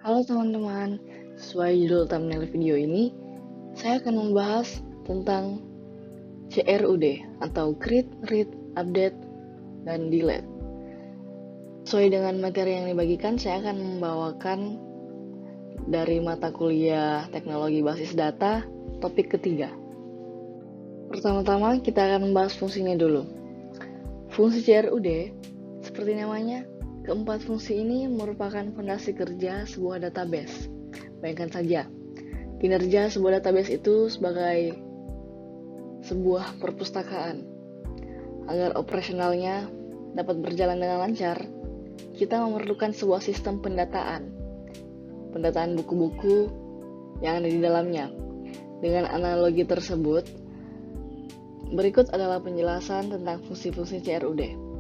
Halo teman-teman, sesuai judul thumbnail video ini, saya akan membahas tentang CRUD atau Create, Read, Update, dan Delete. Sesuai dengan materi yang dibagikan, saya akan membawakan dari mata kuliah Teknologi Basis Data, topik ketiga. Pertama-tama kita akan membahas fungsinya dulu. Fungsi CRUD, seperti namanya, keempat fungsi ini merupakan fondasi kerja sebuah database. Bayangkan saja, kinerja sebuah database itu sebagai sebuah perpustakaan. Agar operasionalnya dapat berjalan dengan lancar, kita memerlukan sebuah sistem pendataan buku-buku yang ada di dalamnya. Dengan analogi tersebut, berikut adalah penjelasan tentang fungsi-fungsi CRUD.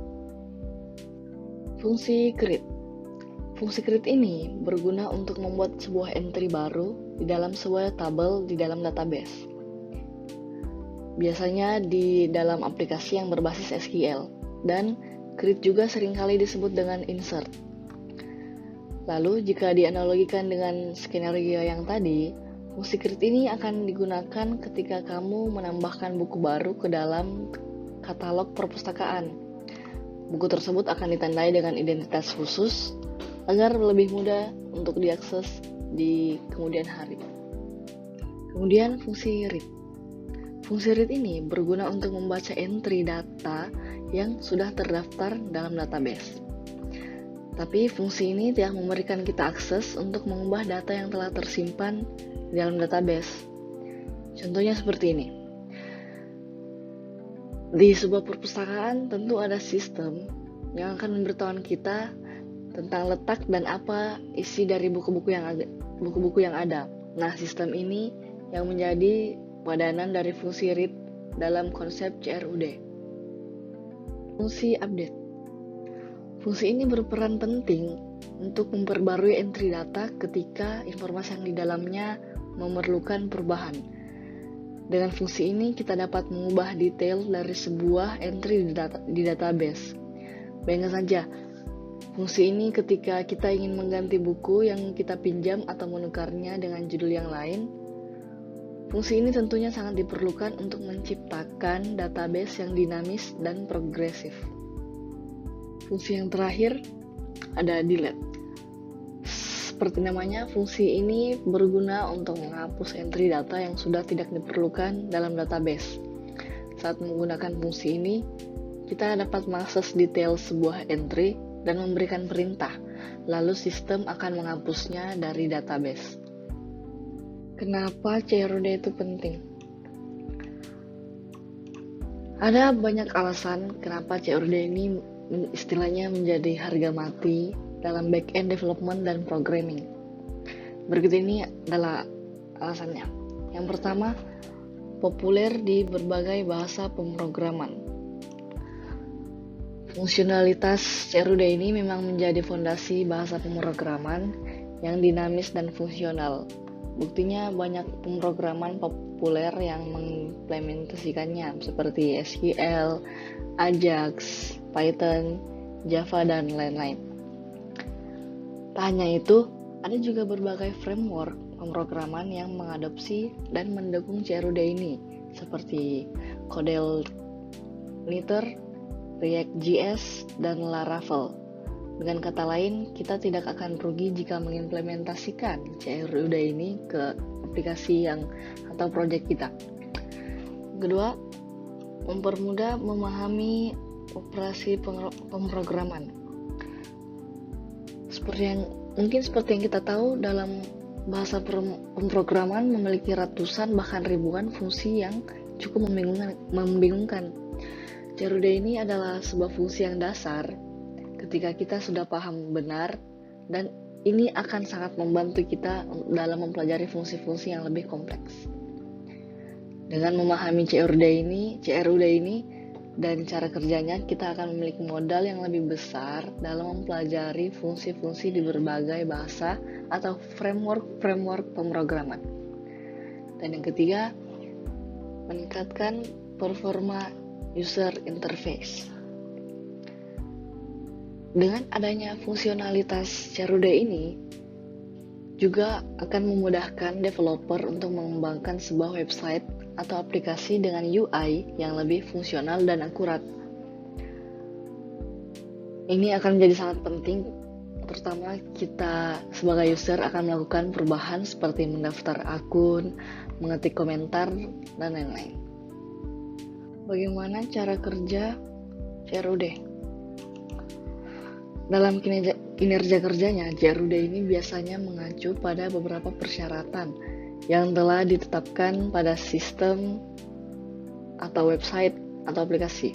Fungsi create. Fungsi create ini berguna untuk membuat sebuah entry baru di dalam sebuah tabel di dalam database. Biasanya di dalam aplikasi yang berbasis SQL, dan create juga seringkali disebut dengan insert. Lalu jika dianalogikan dengan skenario yang tadi, fungsi create ini akan digunakan ketika kamu menambahkan buku baru ke dalam katalog perpustakaan. Buku tersebut akan ditandai dengan identitas khusus agar lebih mudah untuk diakses di kemudian hari. Kemudian fungsi read. Fungsi read ini berguna untuk membaca entry data yang sudah terdaftar dalam database. Tapi fungsi ini tidak memberikan kita akses untuk mengubah data yang telah tersimpan di dalam database. Contohnya seperti ini. Di sebuah perpustakaan tentu ada sistem yang akan memberitahuan kita tentang letak dan apa isi dari buku-buku yang ada. Nah, sistem ini yang menjadi padanan dari fungsi read dalam konsep CRUD. Fungsi update. Fungsi ini berperan penting untuk memperbarui entry data ketika informasi yang di dalamnya memerlukan perubahan. Dengan fungsi ini kita dapat mengubah detail dari sebuah entry di database. Bayangkan saja, fungsi ini ketika kita ingin mengganti buku yang kita pinjam atau menukarnya dengan judul yang lain, fungsi ini tentunya sangat diperlukan untuk menciptakan database yang dinamis dan progresif. Fungsi yang terakhir ada delete. Seperti namanya, fungsi ini berguna untuk menghapus entry data yang sudah tidak diperlukan dalam database. Saat menggunakan fungsi ini, kita dapat mengakses detail sebuah entry dan memberikan perintah, lalu sistem akan menghapusnya dari database. Kenapa CRUD itu penting? Ada banyak alasan kenapa CRUD ini istilahnya menjadi harga mati dalam back-end development dan programming. Berikut ini adalah alasannya. Yang pertama, populer di berbagai bahasa pemrograman. Fungsionalitas CRUD ini memang menjadi fondasi bahasa pemrograman yang dinamis dan fungsional. Buktinya banyak pemrograman populer yang mengimplementasikannya seperti SQL, Ajax, Python, Java, dan lain-lain. Tak hanya itu, ada juga berbagai framework pemrograman yang mengadopsi dan mendukung CRUD ini, seperti CodeLiteral, React.js, dan Laravel. Dengan kata lain, kita tidak akan rugi jika mengimplementasikan CRUD ini ke aplikasi atau proyek kita. Kedua, mempermudah memahami operasi pemrograman. Seperti yang kita tahu, dalam bahasa pemrograman memiliki ratusan bahkan ribuan fungsi yang cukup membingungkan. CRUD ini adalah sebuah fungsi yang dasar ketika kita sudah paham benar, dan ini akan sangat membantu kita dalam mempelajari fungsi-fungsi yang lebih kompleks. Dengan memahami CRUD ini dan cara kerjanya, kita akan memiliki modal yang lebih besar dalam mempelajari fungsi-fungsi di berbagai bahasa atau framework pemrograman. Dan yang ketiga, meningkatkan performa user interface. Dengan adanya fungsionalitas CRUD ini, juga akan memudahkan developer untuk mengembangkan sebuah website atau aplikasi dengan UI yang lebih fungsional dan akurat. Ini akan menjadi sangat penting, terutama kita sebagai user akan melakukan perubahan seperti mendaftar akun, mengetik komentar, dan lain-lain. Bagaimana cara kerja CRUD? Dalam kinerja kerjanya, CRUD ini biasanya mengacu pada beberapa persyaratan yang telah ditetapkan pada sistem atau website atau aplikasi.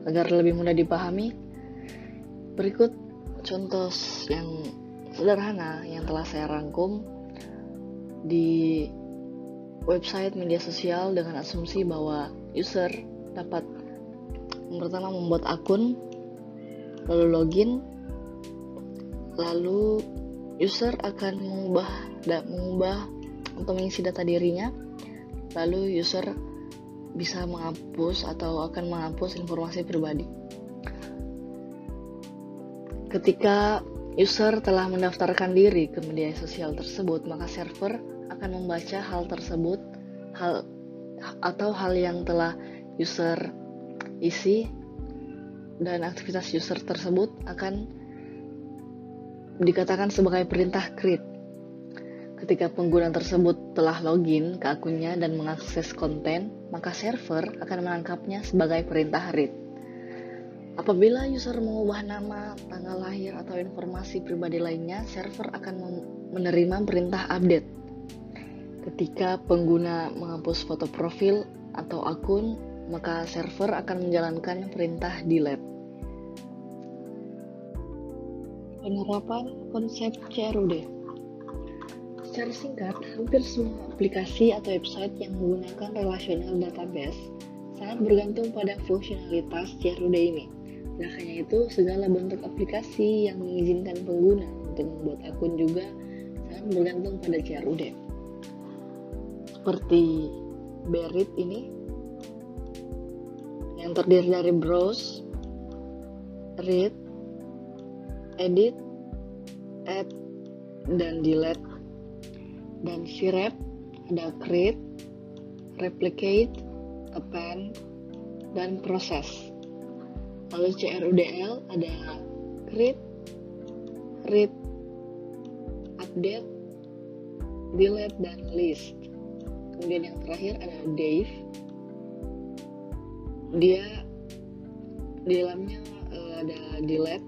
Agar lebih mudah dipahami, berikut contoh yang sederhana yang telah saya rangkum di website media sosial dengan asumsi bahwa user dapat pertama membuat akun, lalu login, lalu user akan mengubah atau mengisi data dirinya, lalu user bisa menghapus atau akan menghapus informasi pribadi. Ketika user telah mendaftarkan diri ke media sosial tersebut, maka server akan membaca hal tersebut, hal yang telah user isi, dan aktivitas user tersebut akan dikatakan sebagai perintah create. Ketika pengguna tersebut telah login ke akunnya dan mengakses konten, maka server akan menangkapnya sebagai perintah read. Apabila user mengubah nama, tanggal lahir, atau informasi pribadi lainnya, server akan menerima perintah update. Ketika pengguna menghapus foto profil atau akun, maka server akan menjalankan perintah delete. Penerapan konsep CRUD. Secara singkat, hampir semua aplikasi atau website yang menggunakan relational database sangat bergantung pada fungsionalitas CRUD ini. Nah, hanya itu, segala bentuk aplikasi yang mengizinkan pengguna untuk membuat akun juga sangat bergantung pada CRUD. Seperti Berit ini, yang terdiri dari browse, read, edit, add, dan delete. Dan sirep ada create, replicate, append, dan process. Lalu CRUDL ada create, read, update, delete, dan list. Kemudian yang terakhir ada Dave. Dia di dalamnya ada delete,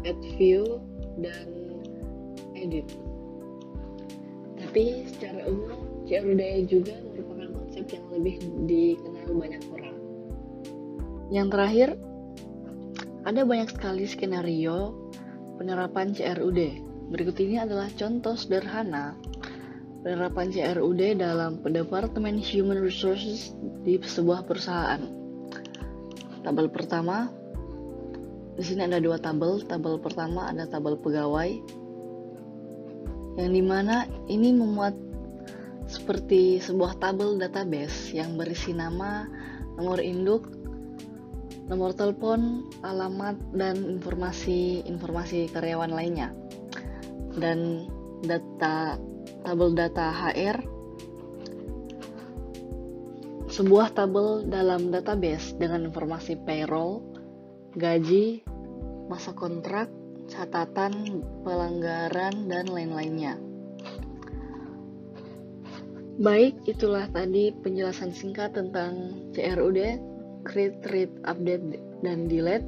add view, dan edit. Tapi secara umum CRUD juga merupakan konsep yang lebih dikenal banyak orang. Yang terakhir, ada banyak sekali skenario penerapan CRUD. Berikut ini adalah contoh sederhana penerapan CRUD dalam Departemen Human Resources di sebuah perusahaan. Tabel pertama, di sini ada dua tabel. Tabel pertama ada tabel pegawai, yang dimana ini memuat seperti sebuah tabel database yang berisi nama, nomor induk, nomor telepon, alamat, dan informasi karyawan lainnya. Dan tabel data HR, sebuah tabel dalam database dengan informasi payroll, gaji, masa kontrak, catatan, pelanggaran, dan lain-lainnya. Baik, itulah tadi penjelasan singkat tentang CRUD, create, read, update, dan delete.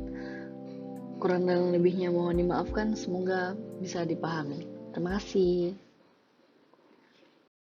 Kurang dan lebihnya mohon dimaafkan, semoga bisa dipahami. Terima kasih.